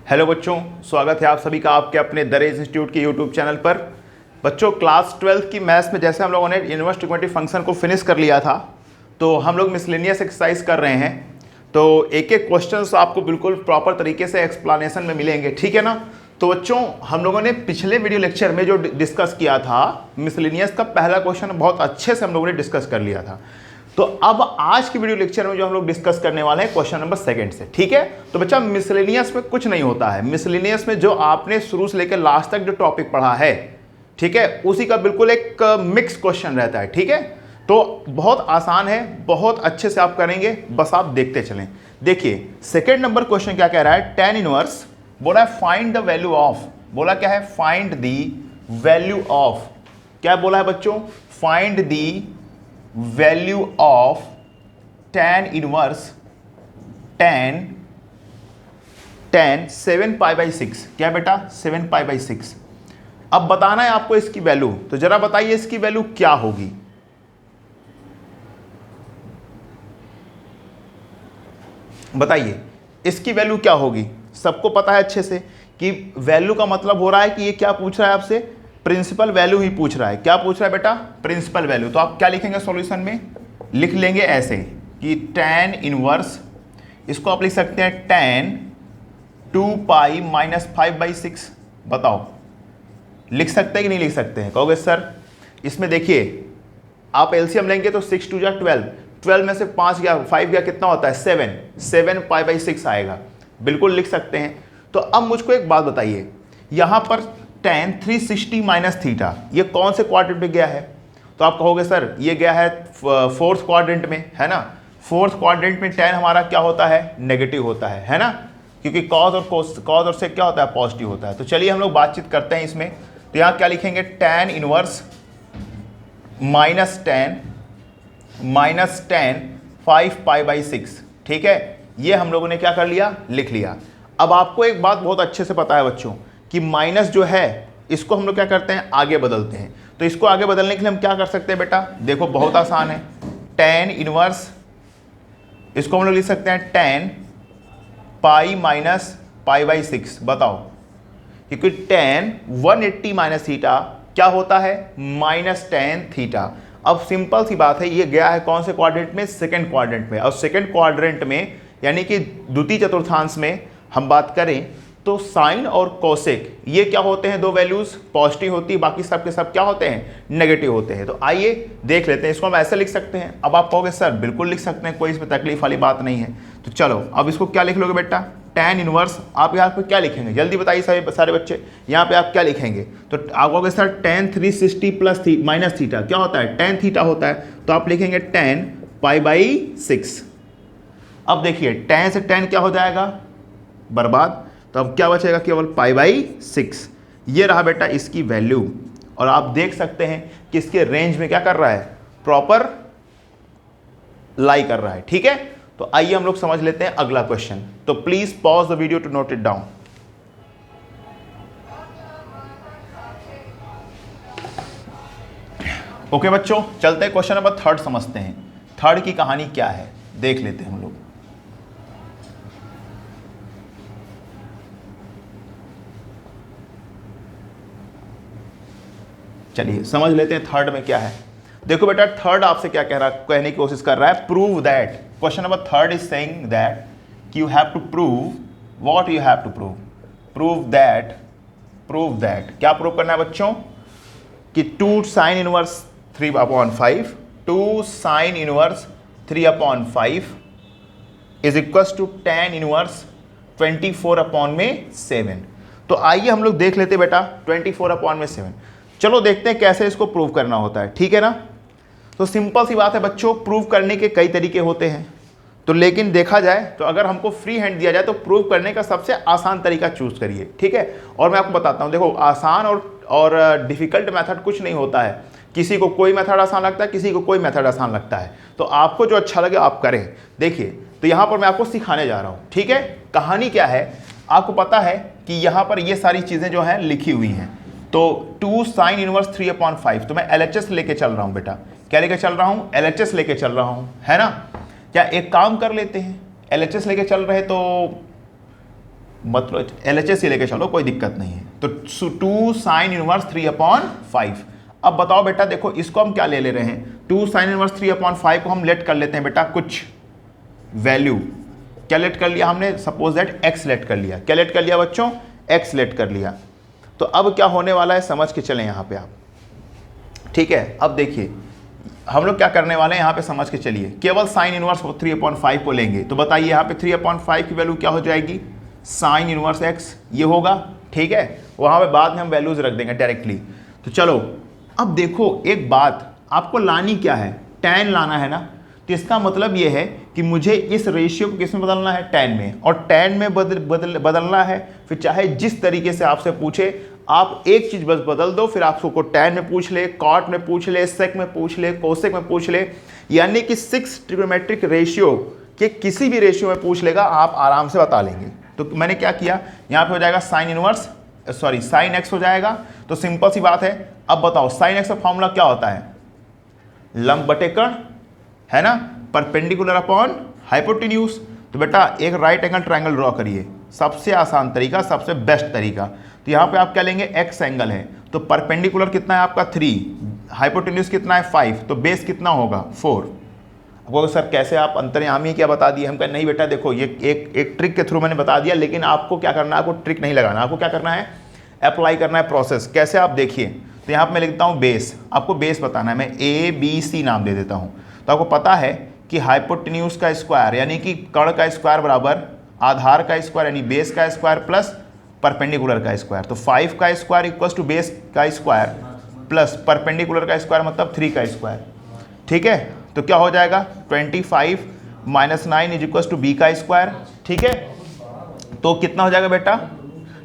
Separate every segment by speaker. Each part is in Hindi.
Speaker 1: हेलो बच्चों, स्वागत है आप सभी का आपके अपने दरेज इंस्टीट्यूट के यूट्यूब चैनल पर। बच्चों, क्लास 12 की मैथ्स में जैसे हम लोगों ने इनवर्स ट्रिग्नोमेट्री फंक्शन को फिनिश कर लिया था, तो हम लोग मिसलेनियस एक्सरसाइज कर रहे हैं। तो एक एक क्वेश्चंस आपको बिल्कुल प्रॉपर तरीके से एक्सप्लेनेशन में मिलेंगे, ठीक है ना। तो बच्चों, हम लोगों ने पिछले वीडियो लेक्चर में जो डिस्कस किया था मिसलेनियस का पहला क्वेश्चन बहुत अच्छे से हम लोगों ने डिस्कस कर लिया था। तो अब आज की वीडियो लेक्चर में जो हम लोग डिस्कस करने वाले हैं क्वेश्चन नंबर 2 से, ठीक है। तो बच्चा, मिसलेनियस में कुछ नहीं होता है। मिसलेनियस में जो आपने शुरू से लेकर लास्ट तक जो टॉपिक पढ़ा है, ठीक है, उसी का बिल्कुल एक मिक्स क्वेश्चन रहता है, ठीक है। तो बहुत आसान है, बहुत अच्छे से आप करेंगे, बस आप देखते चलें। देखिए, सेकेंड नंबर क्वेश्चन क्या कह रहा है, tan इनवर्स बोला है फाइंड द वैल्यू ऑफ, बोला क्या है, फाइंड द वैल्यू ऑफ, क्या बोला है बच्चों, find the value of tan inverse tan 7π/6, क्या बेटा, 7π/6। अब बताना है आपको इसकी वैल्यू, तो जरा बताइए इसकी वैल्यू क्या होगी। बताइए इसकी वैल्यू क्या होगी। सबको पता है अच्छे से कि वैल्यू का मतलब हो रहा है कि ये क्या पूछ रहा है आपसे, प्रिंसिपल वैल्यू ही पूछ रहा है। क्या पूछ रहा है बेटा, प्रिंसिपल वैल्यू। तो आप क्या लिखेंगे सॉल्यूशन में, लिख लेंगे ऐसे कि tan इनवर्स, इसको आप लिख सकते हैं tan 2π - 5/6। बताओ लिख सकते हैं कि नहीं लिख सकते हैं। कहोगे सर इसमें देखिए आप एलसीएम लेंगे तो 6 2 12, 12 में से 5 गया, 5 गया, कितना होता है 7π/6 आएगा। बिल्कुल लिख सकते हैं। तो अब मुझको एक बात बताइए, यहां पर tan 360 - थीटा ये कौन से क्वाड्रेंट में गया है। तो आप कहोगे सर ये गया है फोर्थ क्वाड्रेंट में, है ना। फोर्थ क्वाड्रेंट में tan हमारा क्या होता है, नेगेटिव होता है ना, क्योंकि कॉज और से क्या होता है, पॉजिटिव होता है। तो चलिए हम लोग बातचीत करते हैं इसमें। तो यहाँ क्या लिखेंगे, tan इनवर्स -tan 5π/6, ठीक है। ये हम लोगों ने क्या कर लिया, लिख लिया। अब आपको एक बात बहुत अच्छे से पता है बच्चों कि माइनस जो है इसको हम लोग क्या करते हैं, आगे बदलते हैं। तो इसको आगे बदलने के लिए हम क्या कर सकते हैं बेटा, देखो बहुत आसान है। tan इनवर्स, इसको हम लोग लिख सकते हैं tan π - π/6। बताओ, क्योंकि tan 180 - थीटा क्या होता है, -tan थीटा। अब सिंपल सी बात है, ये गया है कौन से क्वाड्रेंट में, सेकंड क्वाड्रेंट में। और सेकंड क्वाड्रेंट में यानी कि द्वितीय चतुर्थांश में हम बात करें तो साइन और कोसेक ये क्या होते हैं, दो वैल्यूज पॉजिटिव होती है, बाकी सब के सब क्या होते हैं, नेगेटिव होते हैं। तो आइए देख लेते हैं, इसको हम ऐसे लिख सकते हैं। अब आप कहोगे सर बिल्कुल लिख सकते हैं, कोई इसमें तकलीफ वाली बात नहीं है। तो चलो अब इसको क्या लिख लोगे बेटा, tan इनवर्स, आप यहाँ पे क्या लिखेंगे, जल्दी बताइए सारे बच्चे, यहाँ पे आप क्या लिखेंगे। तो आप कहोगे सर tan 360 - थीटा क्या होता है, tan थीटा होता है। तो आप लिखेंगे tan π/6। अब देखिए tan से tan क्या हो जाएगा, बर्बाद। तो अब क्या बचेगा, केवल π/6। ये रहा बेटा इसकी वैल्यू। और आप देख सकते हैं कि इसके रेंज में क्या कर रहा है, प्रॉपर लाई कर रहा है, ठीक है। तो आइए हम लोग समझ लेते हैं अगला क्वेश्चन। तो please pause the video to note it down. Okay बच्चों, चलते हैं क्वेश्चन नंबर 3 समझते हैं। 3 की कहानी क्या है देख लेते हैं हम लोग। चलिए समझ लेते हैं 3 में क्या है। देखो बेटा 3 आपसे क्या कह रहा, कहने की कोशिश कर रहा है, prove that. Question number 3 is saying that you have to prove, what you have to prove, prove that क्या प्रूव करना है बच्चों, कि 2 sin inverse 3/5, 2 sin inverse 3/5 is equal to tan inverse 24/7। तो आइए हम लोग देख लेते बेटा 24/7। चलो देखते हैं कैसे इसको प्रूव करना होता है, ठीक है ना। तो सिंपल सी बात है बच्चों, प्रूव करने के कई तरीके होते हैं। तो लेकिन देखा जाए तो अगर हमको फ्री हैंड दिया जाए तो प्रूव करने का सबसे आसान तरीका चूज करिए, ठीक है। और मैं आपको बताता हूँ, देखो आसान और डिफिकल्ट मेथड कुछ नहीं होता है। किसी को कोई मेथड आसान लगता है, किसी को कोई मेथड आसान लगता है। तो आपको जो अच्छा लगे आप करें। देखिए तो यहाँ पर मैं आपको सिखाने जा रहा हूँ, ठीक है। कहानी क्या है, आपको पता है कि यहाँ पर ये सारी चीज़ें जो हैं लिखी हुई हैं। तो 2 sin इनवर्स 3/5, तो मैं LHS लेके चल रहा हूँ बेटा। क्या लेके चल रहा हूँ, LHS लेके चल रहा हूँ, है ना। क्या एक काम कर लेते हैं, LHS लेके चल रहे तो मतलब LHS ही लेके चलो, कोई दिक्कत नहीं है। तो 2 साइन इनवर्स 3/5। अब बताओ बेटा, देखो इसको हम क्या ले रहे हैं, 2 साइन इनवर्स 3/5 को हम लेट कर लेते हैं बेटा कुछ वैल्यू। क्या लेट कर लिया हमने, सपोज दैट x लेट कर लिया। क्या लेट कर लिया बच्चों, x लेट कर लिया। तो अब क्या होने वाला है समझ के चलें यहाँ पे आप, ठीक है। अब देखिए हम लोग क्या करने वाले हैं यहाँ पे, समझ के चलिए। केवल साइन इनवर्स 3/5 को लेंगे, तो बताइए यहाँ पे 3/5 की वैल्यू क्या हो जाएगी, साइन इनवर्स x ये होगा, ठीक है। वहाँ पे बाद में हम वैल्यूज रख देंगे डायरेक्टली। तो चलो अब देखो एक बात आपको लानी क्या है, tan लाना है ना। तो इसका मतलब ये है कि मुझे इस रेशियो को किस में बदलना है, tan में। और tan में बदलना है, फिर चाहे जिस तरीके से आपसे पूछे आप एक चीज बस बदल दो, फिर आपको tan में पूछ ले, cot में पूछ ले, sec में पूछ ले, cosec में पूछ ले, यानी कि 6 ट्रिग्नोमेट्रिक रेशियो के किसी भी रेशियो में पूछ लेगा, आप आराम से बता लेंगे। तो मैंने क्या किया, यहाँ पे हो जाएगा साइन x हो जाएगा। तो सिंपल सी बात है। अब बताओ साइन x का फॉर्मूला क्या होता है, लंब बटे कर्ण, है ना, परपेंडिकुलर अपॉन हाइपोटेन्यूज। तो बेटा एक राइट एंगल ट्रायंगल ड्रॉ करिए, सबसे आसान तरीका, सबसे बेस्ट तरीका। तो यहाँ पे आप क्या लेंगे, एक्स एंगल है, तो परपेंडिकुलर कितना है आपका 3, हाइपोटेन्यूज कितना है 5, तो बेस कितना होगा 4। आपको सर कैसे आप अंतर्यामी क्या बता दिए, हम कहें नहीं बेटा देखो ये एक ट्रिक के थ्रू मैंने बता दिया, लेकिन आपको क्या करना है, आपको ट्रिक नहीं लगाना, आपको क्या करना है, अप्लाई करना है प्रोसेस। कैसे आप देखिए, तो यहाँ पर मैं लिखता हूँ बेस, आपको बेस बताना है, मैं ABC नाम दे देता हूँ। तो आपको पता है कि हाइपोटेन्यूज का स्क्वायर यानी कि कर्ण का स्क्वायर बराबर आधार का स्क्वायर यानी बेस का स्क्वायर प्लस परपेंडिकुलर का स्क्वायर। तो 5 का स्क्वायर इक्वल्स टू बेस का स्क्वायर प्लस परपेंडिकुलर का स्क्वायर मतलब 3 का स्क्वायर, ठीक है। तो क्या हो जाएगा 25 - 9 इज इक्वल्स टू b का स्क्वायर, ठीक है। तो कितना हो जाएगा बेटा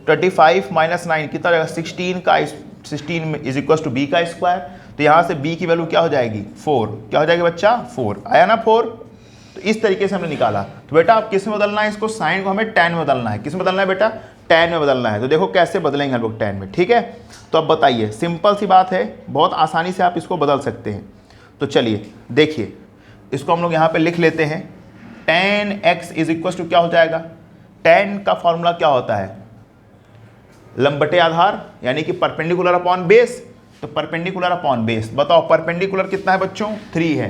Speaker 1: 25 - 9 कितना हो जाएगा 16 इज इक्वल्स टू b का स्क्वायर। तो यहाँ से b की वैल्यू क्या हो जाएगी 4, क्या हो जाएगी बच्चा 4, आया ना 4। तो इस तरीके से हमने निकाला। तो बेटा आप किस में बदलना है इसको, साइन को हमें tan में बदलना है। किस में बदलना है बेटा, tan में बदलना है। तो देखो कैसे बदलेंगे हम लोग tan में, ठीक है। तो अब बताइए, सिंपल सी बात है, बहुत आसानी से आप इसको बदल सकते हैं। तो चलिए देखिए, इसको हम लोग यहाँ पे लिख लेते हैं, tan x is equal to क्या हो जाएगा, tan का फॉर्मूला क्या होता है, लंब बटे आधार यानी कि परपेंडिकुलर अपॉन बेस। तो परपेंडिकुलर अपॉन बेस, बताओ परपेंडिकुलर कितना है बच्चों 3 है,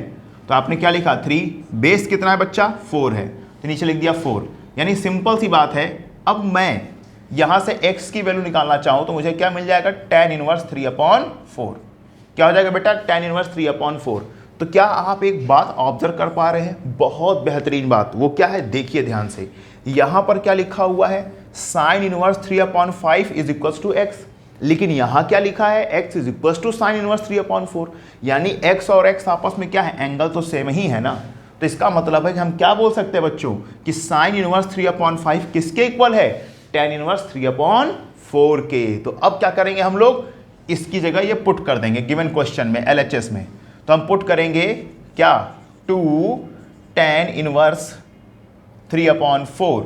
Speaker 1: तो आपने क्या लिखा 3, बेस कितना है बच्चा 4 है, तो नीचे लिख दिया 4। यानी सिंपल सी बात है, अब मैं यहाँ से x की वैल्यू निकालना चाहूँ तो मुझे क्या मिल जाएगा tan इनवर्स 3/4। क्या हो जाएगा बेटा tan इनवर्स 3/4। तो क्या आप एक बात ऑब्जर्व कर पा रहे हैं, बहुत बेहतरीन बात, वो क्या है देखिए ध्यान से। यहाँ पर क्या लिखा हुआ है, sine inverse 3/5 is equals to x, लेकिन यहाँ क्या लिखा है x is equals to sine inverse 3/4, यानी x और x आपस में क्या है, एंगल तो सेम ही है ना। तो इसका मतलब है कि हम क्या बोल सकते हैं बच्चों कि साइन इनवर्स 3/5 किसके इक्वल है, tan इनवर्स 3/4 के। तो अब क्या करेंगे हम लोग, इसकी जगह ये पुट कर देंगे गिवन क्वेश्चन में LHS में। तो हम पुट करेंगे क्या 2 tan इनवर्स 3/4,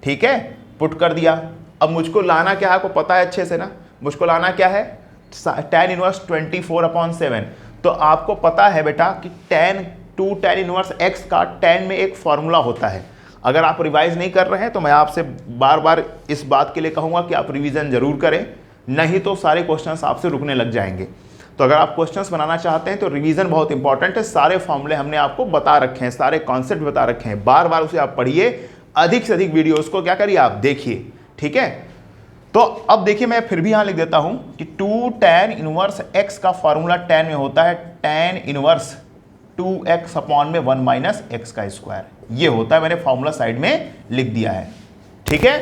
Speaker 1: ठीक है, पुट कर दिया। अब मुझको लाना क्या है, आपको पता है अच्छे से ना, मुझको लाना क्या है tan इनवर्स 24/7। तो आपको पता है बेटा कि tan इनवर्स x का tan में एक फॉर्मूला होता है। अगर आप रिवाइज नहीं कर रहे हैं तो मैं आपसे बार बार इस बात के लिए कहूँगा कि आप रिवीजन जरूर करें, नहीं तो सारे क्वेश्चंस आपसे रुकने लग जाएंगे। तो अगर आप क्वेश्चंस बनाना चाहते हैं तो रिवीजन बहुत इंपॉर्टेंट है। सारे फॉर्मूले हमने आपको बता रखे हैं, सारे कॉन्सेप्ट बता रखे हैं, बार बार उसे आप पढ़िए, अधिक से अधिक वीडियोस को क्या करिए आप देखिए, ठीक है। तो अब देखिए मैं फिर भी यहाँ लिख देता हूँ कि 2 tan इनवर्स x का फॉर्मूला tan में होता है tan इनवर्स 2x अपॉन में 1 माइनस x का स्क्वायर, ये होता है, मैंने फॉर्मूला साइड में लिख दिया है, ठीक है।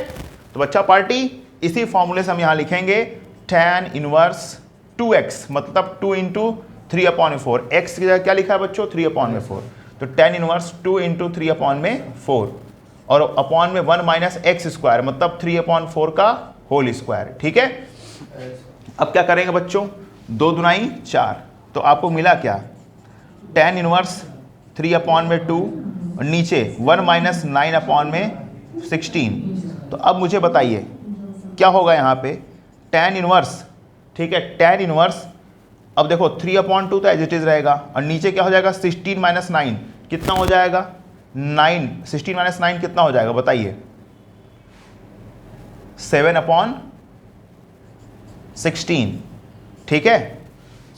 Speaker 1: तो बच्चा पार्टी इसी फॉर्मूले से हम यहाँ लिखेंगे tan इनवर्स 2x मतलब 2 × 3/4, x की जगह क्या लिखा है बच्चों 3/4, तो tan इनवर्स 2 × 3/4 और अपॉन में 1 माइनस x स्क्वायर मतलब 3/4 का होल स्क्वायर, ठीक है। अब क्या करेंगे बच्चों, 2 दूनाई 4, तो आपको मिला क्या tan इनवर्स 3/2 और नीचे 1 माइनस 9/16। तो अब मुझे बताइए क्या होगा यहाँ पे tan इनवर्स, ठीक है, tan इनवर्स, अब देखो 3/2 तो एज इट इज रहेगा और नीचे क्या हो जाएगा 16 - 9 कितना हो जाएगा 9, 16 - 9 कितना हो जाएगा बताइए, 7/16, ठीक है।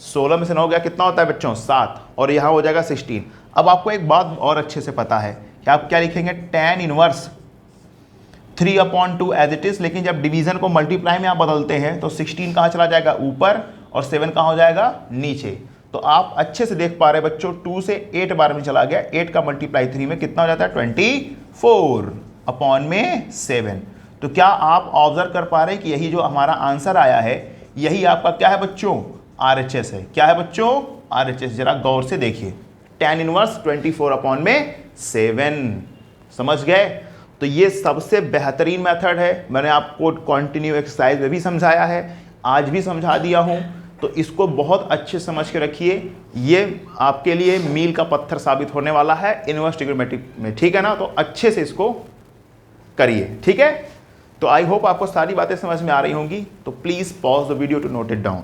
Speaker 1: 16 में से 9 हो गया, कितना होता है बच्चों 7, और यहाँ हो जाएगा 16। अब आपको एक बात और अच्छे से पता है कि आप क्या लिखेंगे, tan inverse 3/2 as it is, लेकिन जब डिवीजन को मल्टीप्लाई में आप बदलते हैं तो 16 कहाँ चला जाएगा ऊपर और 7 कहाँ हो जाएगा नीचे। तो आप अच्छे से देख पा रहे हैं बच्चों, 2 से 8 बार में चला गया, 8 का मल्टीप्लाई 3 में कितना हो जाता है 24/7। तो क्या आप ऑब्जर्व कर पा रहे हैं कि यही जो हमारा आंसर आया है यही आपका क्या है बच्चों, RHS है। क्या है बच्चों, RHS। जरा गौर से देखिए, tan इनवर्स 24/7, समझ गए। तो ये सबसे बेहतरीन मेथड है, मैंने आपको कंटिन्यू एक्सरसाइज में भी समझाया है, आज भी समझा दिया हूं। तो इसको बहुत अच्छे समझ के रखिए, ये आपके लिए मील का पत्थर साबित होने वाला है इनवर्स ट्रिग्नोमेट्री में, ठीक है ना। तो अच्छे से इसको करिए, ठीक है। तो आई होप आपको सारी बातें समझ में आ रही होंगी। तो please pause the video to note it down.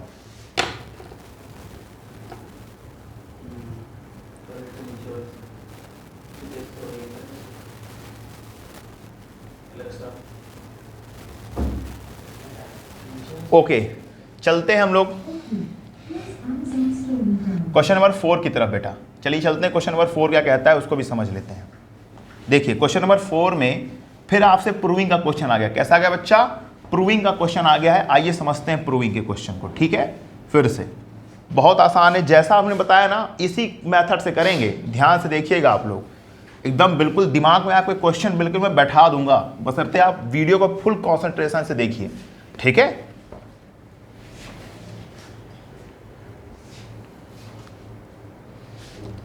Speaker 1: Okay, चलते हैं हम लोग क्वेश्चन नंबर 4 की तरफ बेटा। चलिए चलते हैं, क्वेश्चन नंबर 4 क्या कहता है उसको भी समझ लेते हैं। देखिए क्वेश्चन नंबर 4 में फिर आपसे प्रूविंग का क्वेश्चन आ गया। कैसा आ गया बच्चा, प्रूविंग का क्वेश्चन आ गया है। आइए समझते हैं प्रूविंग के क्वेश्चन को, ठीक है। फिर से बहुत आसान है, जैसा आपने बताया ना इसी मेथड से करेंगे। ध्यान से देखिएगा आप लोग, एकदम बिल्कुल दिमाग में आपके क्वेश्चन बिल्कुल मैं बैठा दूंगा, बशर्ते आप वीडियो को फुल कॉन्सेंट्रेशन से देखिए, ठीक है।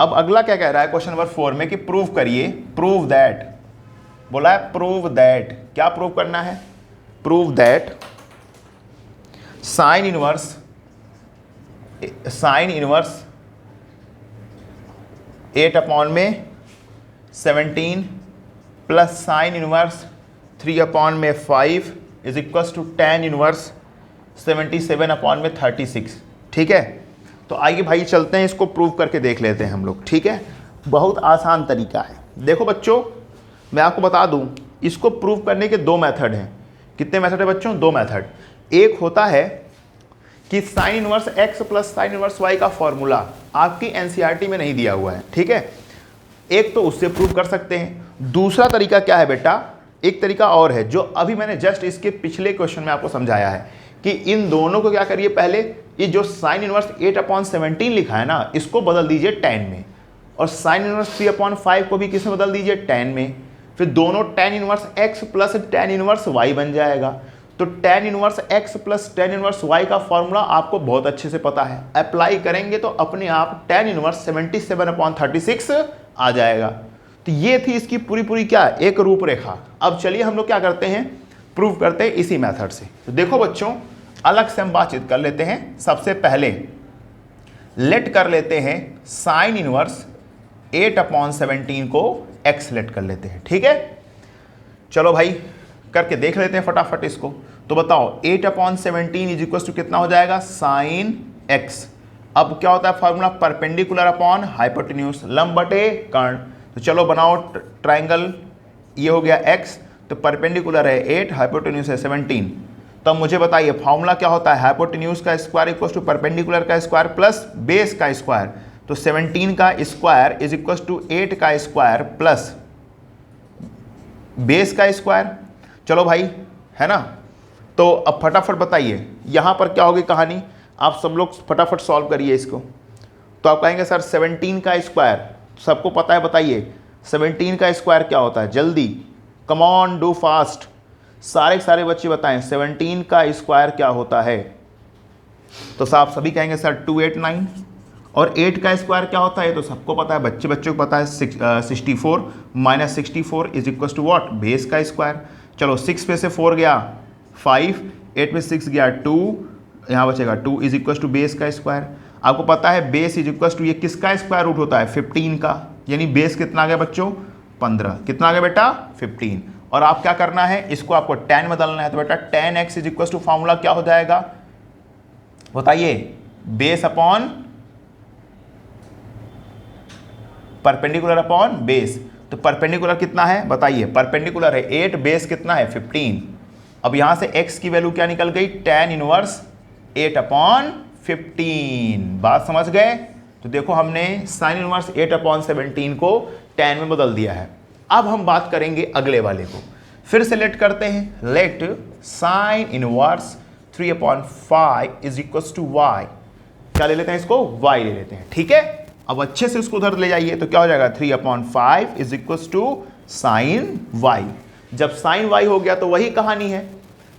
Speaker 1: अब अगला क्या कह रहा है क्वेश्चन नंबर 4 में कि प्रूव करिए, प्रूव दैट, बोला है प्रूव दैट। क्या प्रूव करना है, prove that sine inverse 8/17 plus sine inverse 3/5 is equal to tan inverse 77/36, ठीक है। तो आइए भाई चलते हैं, इसको प्रूव करके देख लेते हैं हम लोग, ठीक है। बहुत आसान तरीका है। देखो बच्चों, मैं आपको बता दूं, इसको प्रूव करने के 2 मेथड हैं। कितने मेथड है बच्चों, 2 मेथड। एक होता है कि sine inverse x plus sine inverse y का फॉर्मूला आपकी एनसीईआरटी में नहीं दिया हुआ है, ठीक है। एक तो उससे प्रूव कर सकते हैं। दूसरा तरीका क्या है बेटा, एक तरीका और है जो अभी मैंने जस्ट इसके पिछले क्वेश्चन में आपको समझाया है कि इन दोनों को क्या करिए, पहले ये जो साइन इनवर्स 8/17 लिखा है ना, इसको बदल दीजिए tan में, और साइन इनवर्स 3/5 को भी किस में बदल दीजिए, tan में। फिर दोनों tan inverse x plus tan inverse y बन जाएगा। तो tan inverse x plus tan inverse y का फॉर्मूला आपको बहुत अच्छे से पता है, अप्लाई करेंगे तो अपने आप tan इनवर्स 77/36 आ जाएगा। तो ये थी इसकी पूरी क्या, एक रूपरेखा। अब चलिए हम लोग क्या करते हैं, प्रूव करते हैं इसी मेथड से। तो देखो बच्चों, अलग से हम बातचीत कर लेते हैं। सबसे पहले लेट कर लेते हैं साइन इनवर्स 8/17 को x लेट कर लेते हैं, ठीक है। चलो भाई करके देख लेते हैं फटाफट इसको। तो बताओ 8/17 इज इक्वल टू कितना हो जाएगा, साइन x। अब क्या होता है फॉर्मूला, परपेंडिकुलर अपॉन हाइपोटेन्यूज, लंब बटे कर्ण। तो चलो बनाओ ट्राइंगल, ये हो गया x, तो परपेंडिकुलर है 8, हाइपोटेन्यूज है 17। तो मुझे बताइए फॉर्मूला क्या होता है, हाइपोटेन्यूज का स्क्वायर इक्वल टू परपेंडिकुलर का स्क्वायर प्लस बेस का स्क्वायर। तो 17 का स्क्वायर इज इक्वल टू 8 का स्क्वायर प्लस बेस का स्क्वायर। चलो भाई, है ना। तो अब फटाफट बताइए यहाँ पर क्या होगी कहानी, आप सब लोग फटाफट सॉल्व करिए इसको। तो आप कहेंगे सर 17 का स्क्वायर सबको पता है, बताइए 17 का स्क्वायर क्या होता है, जल्दी, कम ऑन डू फास्ट, सारे बच्चे बताएं 17 का स्क्वायर क्या होता है। तो साहब सभी कहेंगे सर 289। और 8 का स्क्वायर क्या होता है, तो सबको पता है, बच्चों को पता है 64 minus 64 is equal to what, base का स्क्वायर। चलो 6 पे से 4 गया 5, 8 में 6 गया 2, यहाँ बचेगा 2 इज इक्वल टू बेस का स्क्वायर। आपको पता है बेस इज इक्वल टू ये किसका स्क्वायर रूट होता है, 15 का, यानी बेस कितना आ गया बच्चों, 15। कितना आ गया बेटा, 15। और आप क्या करना है, इसको आपको tan में बदलना है। तो बेटा tan x is equal to formula क्या हो जाएगा, बताइए, base upon perpendicular upon base. तो परपेंडिकुलर कितना है बताइए, परपेंडिकुलर है 8, बेस कितना है 15। अब यहां से x की वैल्यू क्या निकल गई, tan इनवर्स 8/15। बात समझ गए। तो देखो हमने sin इनवर्स 8/17 को tan में बदल दिया है। अब हम बात करेंगे अगले वाले को, फिर से लेट करते हैं। Let sin inverse 3/5 is equal to y, क्या ले लेते हैं इसको, y ले लेते हैं। ठीक है, अब अच्छे से उसको उधर ले जाइए तो क्या हो जाएगा, 3/5 is equal to sine y। जब साइन y हो गया तो वही कहानी है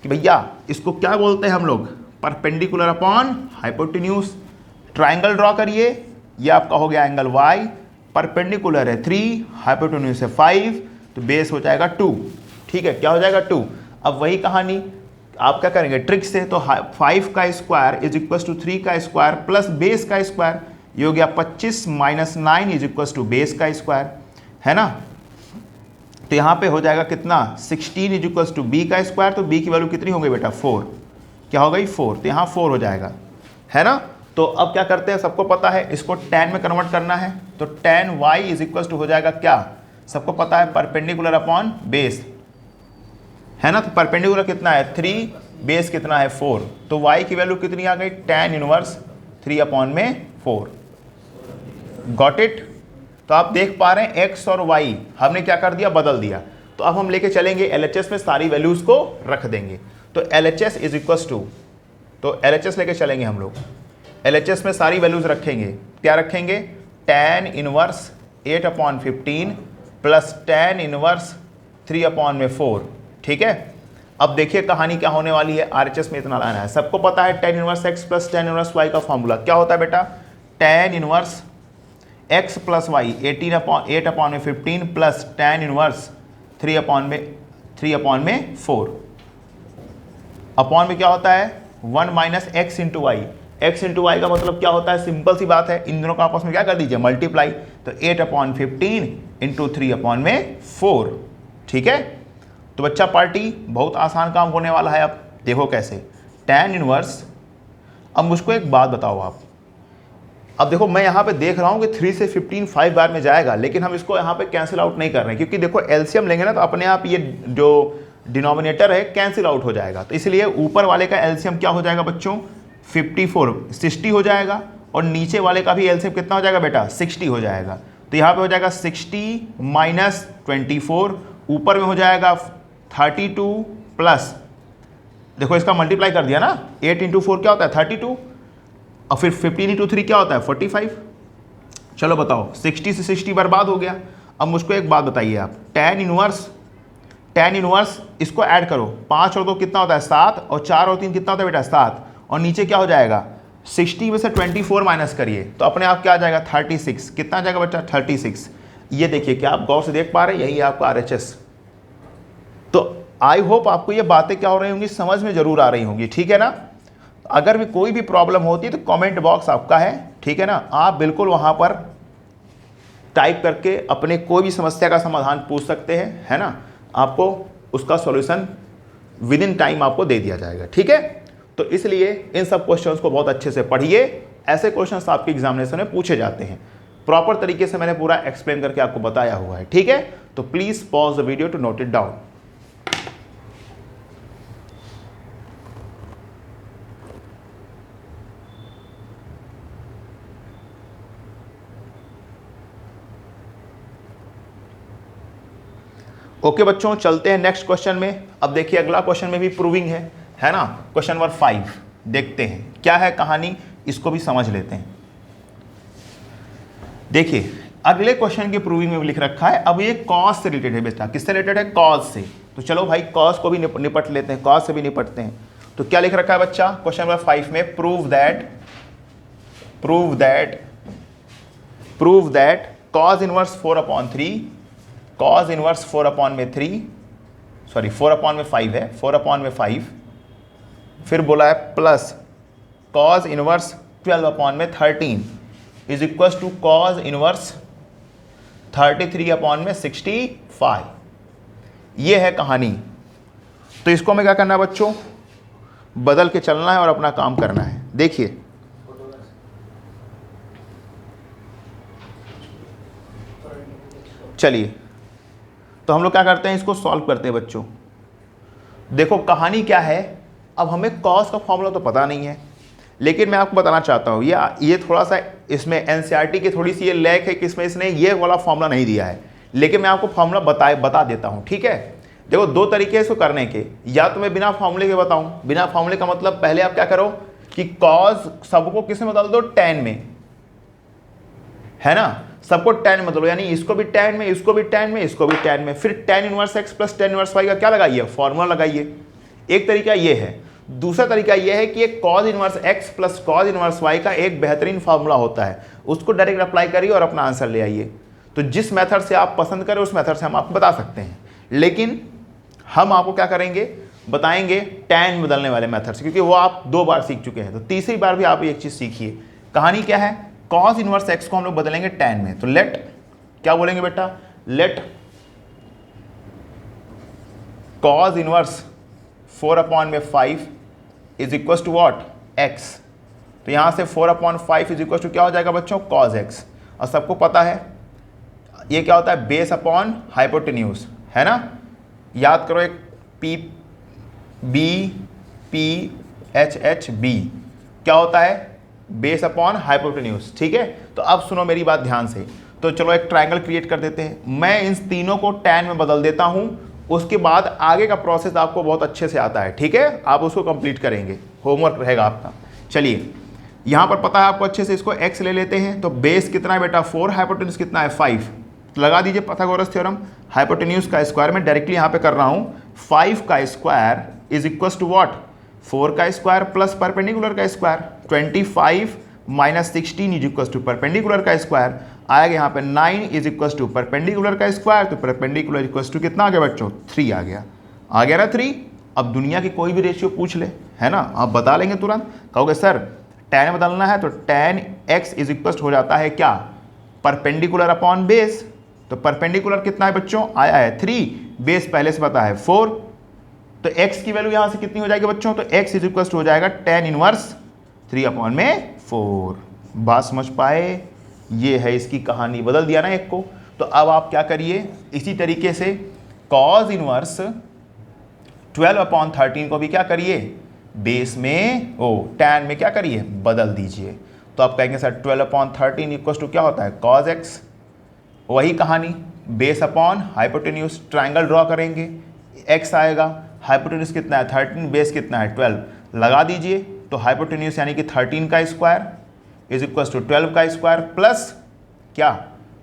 Speaker 1: कि भैया इसको क्या बोलते हैं हम लोग, perpendicular upon hypotenuse. Triangle draw करिए, ये आपका हो गया एंगल y, परपेंडिकुलर है 3, हाइपोटेन्यूज है 5, तो बेस हो जाएगा 2। ठीक है, क्या हो जाएगा 2। अब वही कहानी आप क्या करेंगे ट्रिक से, तो 5 का स्क्वायर इज इक्वल टू 3 का स्क्वायर प्लस बेस का स्क्वायर, ये हो गया 25 minus 9 is equal to base का स्क्वायर, है ना। तो यहाँ पे हो जाएगा कितना, 16 इज इक्वल टू बी का स्क्वायर, तो बी की वैल्यू कितनी हो गई बेटा, 4। क्या हो गई, 4, तो यहाँ 4 हो जाएगा, है ना। तो अब क्या करते हैं, सबको पता है इसको tan में कन्वर्ट करना है, तो tan y is equal to हो जाएगा क्या, सबको पता है परपेंडिकुलर अपॉन बेस, है ना। तो परपेंडिकुलर कितना है 3, बेस कितना है 4, तो y की वैल्यू कितनी आ गई, tan इनवर्स 3/4। Got it. तो आप देख पा रहे हैं x और y हमने क्या कर दिया, बदल दिया। तो अब हम लेके चलेंगे LHS में, सारी वैल्यूज को रख देंगे। तो LHS इज इक्वल टू, तो LHS लेके चलेंगे हम लोग, LHS में सारी वैल्यूज रखेंगे। क्या रखेंगे, tan inverse 8/15 plus tan inverse 3/4। ठीक है, अब देखिए कहानी क्या होने वाली है, RHS में इतना लाना है। सबको पता है tan inverse x plus tan inverse y का फॉर्मूला क्या होता है बेटा, tan inverse x plus y 8/15 plus tan inverse 3/4। Upon में क्या होता है 1 minus x into y. X into y का मतलब क्या होता है, सिंपल सी बात है, इन दोनों का आपस में क्या कर दीजिए, मल्टीप्लाई। तो 8/15 इंटू 3/4। ठीक है, तो बच्चा पार्टी बहुत आसान काम होने वाला है। अब देखो कैसे, tan इनवर्स, अब मुझको एक बात बताओ आप, अब देखो मैं यहाँ पे देख रहा हूँ कि 3 से 15 5 बार में जाएगा, लेकिन हम इसको यहाँ पे कैंसिल आउट नहीं कर रहे हैं, क्योंकि देखो एलसीएम लेंगे ना तो अपने आप ये जो डिनोमिनेटर है कैंसिल आउट हो जाएगा। तो इसलिए ऊपर वाले का एलसीएम क्या हो जाएगा बच्चों, 54 60 हो जाएगा, और नीचे वाले का भी एलसीएम कितना हो जाएगा बेटा, 60 हो जाएगा। तो यहाँ पे हो जाएगा 60 माइनस 24, ऊपर में हो जाएगा 32 प्लस, देखो इसका मल्टीप्लाई कर दिया ना, 8 इंटू 4 क्या होता है 32, और फिर 15 इंटू 3 क्या होता है 45। चलो बताओ, 60 से 60 बर्बाद हो गया। अब मुझको एक बात बताइए आप, tan इनवर्स इसको ऐड करो, 5 और 2 कितना होता है 7, और 4 और 3 कितना होता है बेटा 7, और नीचे क्या हो जाएगा 60 में से 24 माइनस करिए तो अपने आप क्या आ जाएगा 36। कितना आ जाएगा बच्चा 36। ये देखिए, क्या आप गौर से देख पा रहे हैं, यही है आपका RHS। तो आई होप आपको ये बातें क्या हो रही होंगी, समझ में जरूर आ रही होंगी, ठीक है ना। अगर भी कोई भी प्रॉब्लम होती है तो कमेंट बॉक्स आपका है, ठीक है ना, आप बिल्कुल वहां पर टाइप करके अपने कोई भी समस्या का समाधान पूछ सकते हैं, है ना। आपको उसका सॉल्यूशन विद इन टाइम आपको दे दिया जाएगा, ठीक है। तो इसलिए इन सब क्वेश्चंस को बहुत अच्छे से पढ़िए, ऐसे क्वेश्चंस आपके एग्जामिनेशन में पूछे जाते हैं। प्रॉपर तरीके से मैंने पूरा एक्सप्लेन करके आपको बताया हुआ है, ठीक है। तो please pause the video to note it down. Okay बच्चों, चलते हैं नेक्स्ट क्वेश्चन में। अब देखिए अगला क्वेश्चन में भी प्रूविंग है ना। क्वेश्चन नंबर 5 देखते हैं क्या है कहानी, इसको भी समझ लेते हैं। देखिए अगले क्वेश्चन के प्रूविंग में लिख रखा है, अब ये कॉज से रिलेटेड है बेटा। किससे रिलेटेड है, कॉज से। तो चलो भाई कॉज को भी निपट लेते हैं, कॉज से भी निपटते हैं। तो क्या लिख रखा है बच्चा क्वेश्चन नंबर 5 में, prove that cos inverse 4/3, cos inverse 4/3, sorry 4/5 है, 4/5, फिर बोला है plus cos inverse 12/13 is equal to cos inverse 33/65। ये है कहानी। तो इसको हमें क्या करना है बच्चों, बदल के चलना है और अपना काम करना है। देखिए चलिए, तो हम लोग क्या करते हैं, इसको सॉल्व करते हैं बच्चों। देखो कहानी क्या है, अब हमें कॉस का फॉर्मूला तो पता नहीं है, लेकिन मैं आपको बताना चाहता हूँ ये थोड़ा सा इसमें एनसीईआरटी की थोड़ी सी ये लैक है कि इसमें इसने ये वाला फॉर्मूला नहीं दिया है, लेकिन मैं आपको फॉर्मूला बता देता हूँ, ठीक है। देखो दो तरीके हैं इसको करने के, या तो मैं बिना फॉर्मूले के बताऊँ। बिना फॉर्मूले का मतलब पहले आप क्या करो कि कॉस सबको किस में बदल दो, tan में, है ना, सबको tan में बदलो, यानी इसको भी tan में, इसको भी tan में, इसको भी tan में, फिर tan inverse x plus tan inverse y का क्या लगाइए, फॉर्मूला लगाइए। एक तरीका ये है। दूसरा तरीका ये है कि एक cos inverse x plus cos inverse y का एक बेहतरीन फार्मूला होता है, उसको डायरेक्ट अप्लाई करिए और अपना आंसर ले आइए। तो जिस मेथड से आप पसंद करें उस मेथड से हम आपको बता सकते हैं, लेकिन हम आपको क्या करेंगे, बताएंगे tan बदलने वाले मेथड से, क्योंकि वो आप 2 बार सीख चुके हैं। तो तीसरी बार भी आप एक चीज़ सीखिए। कहानी क्या है, cos इनवर्स x को हम लोग बदलेंगे tan में। तो लेट क्या बोलेंगे बेटा, let cos inverse 4/5 is equal to what, x। तो यहां से 4/5 इज इक्वल टू क्या हो जाएगा बच्चों, cos x। और सबको पता है ये क्या होता है, बेस अपॉन हाइपोटेन्यूज, है ना। याद करो, एक P B P H H B क्या होता है, बेस अपॉन हाइपोटेन्यूज, ठीक है। तो अब सुनो मेरी बात ध्यान से। तो चलो एक ट्रायंगल क्रिएट कर देते हैं। मैं इन तीनों को tan में बदल देता हूं, उसके बाद आगे का प्रोसेस आपको बहुत अच्छे से आता है, ठीक है। आप उसको कंप्लीट करेंगे, होमवर्क रहेगा आपका। चलिए यहां पर पता है आपको अच्छे से, इसको x ले लेते हैं। तो बेस कितना है बेटा 4, हाइपोटेन्यूज कितना है 5। तो लगा दीजिए पाइथागोरस थ्योरम, हाइपोटेन्यूज का स्क्वायर में डायरेक्टली यहाँ पे कर रहा हूँ, 5 का square is equal to what, 4 का स्क्वायर प्लस परपेंडिकुलर का square, 25 minus 16 is equal to perpendicular का स्क्वायर, आएगा यहाँ पे 9 इज इक्वल टू परपेंडिकुलर का स्क्वायर। तो परपेंडिकुलर इक्वल टू कितना आ गया बच्चों, 3 आ गया ना 3। अब दुनिया की कोई भी रेशियो पूछ ले, है ना, आप बता लेंगे तुरंत। कहोगे सर tan बदलना है तो tan x इज इक्वल हो जाता है क्या, परपेंडिकुलर अपॉन बेस। तो परपेंडिकुलर कितना है बच्चों, आया है 3, बेस पहले से पता है 4। तो x की वैल्यू यहां से कितनी हो जाएगी बच्चों, तो x इज इक्वल हो जाएगा tan इनवर्स 3/4। बात समझ पाए, ये है इसकी कहानी। बदल दिया ना एक को। तो अब आप क्या करिए, इसी तरीके से cos इनवर्स 12/13 को भी क्या करिए, बेस में tan में क्या करिए, बदल दीजिए। तो आप कहेंगे सर 12/13 इक्वल टू क्या होता है, cos x। वही कहानी, base upon hypotenuse, triangle draw करेंगे, x आएगा, हाइपोटेन्यूज कितना है 13, बेस कितना है 12, लगा दीजिए। तो हाइपोटेन्यूज यानी कि 13 का स्क्वायर इज इक्वल टू 12 का स्क्वायर प्लस क्या,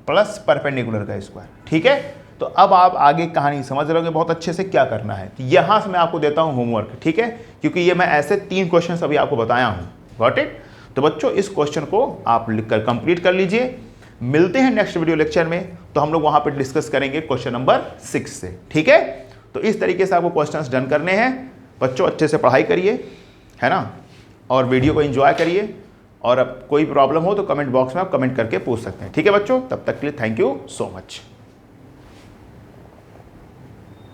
Speaker 1: प्लस परपेंडिकुलर का स्क्वायर, ठीक है। तो अब आप आगे कहानी समझ रहे होंगे बहुत अच्छे से क्या करना है। तो यहां से मैं आपको देता हूं होमवर्क, ठीक है, क्योंकि ये मैं ऐसे 3 क्वेश्चन अभी आपको बताया हूं, गॉट इट। तो बच्चों इस क्वेश्चन को आप लिखकर कंप्लीट कर लीजिए। मिलते हैं नेक्स्ट वीडियो लेक्चर में, तो हम लोग वहां पे डिस्कस करेंगे क्वेश्चन नंबर 6 से, ठीक है। तो इस तरीके से आपको क्वेश्चंस डन करने हैं बच्चों, अच्छे से पढ़ाई करिए, है ना, और वीडियो को एंजॉय करिए। और अब कोई प्रॉब्लम हो तो कमेंट बॉक्स में आप कमेंट करके पूछ सकते हैं, ठीक है बच्चों। तब तक के लिए थैंक यू सो मच।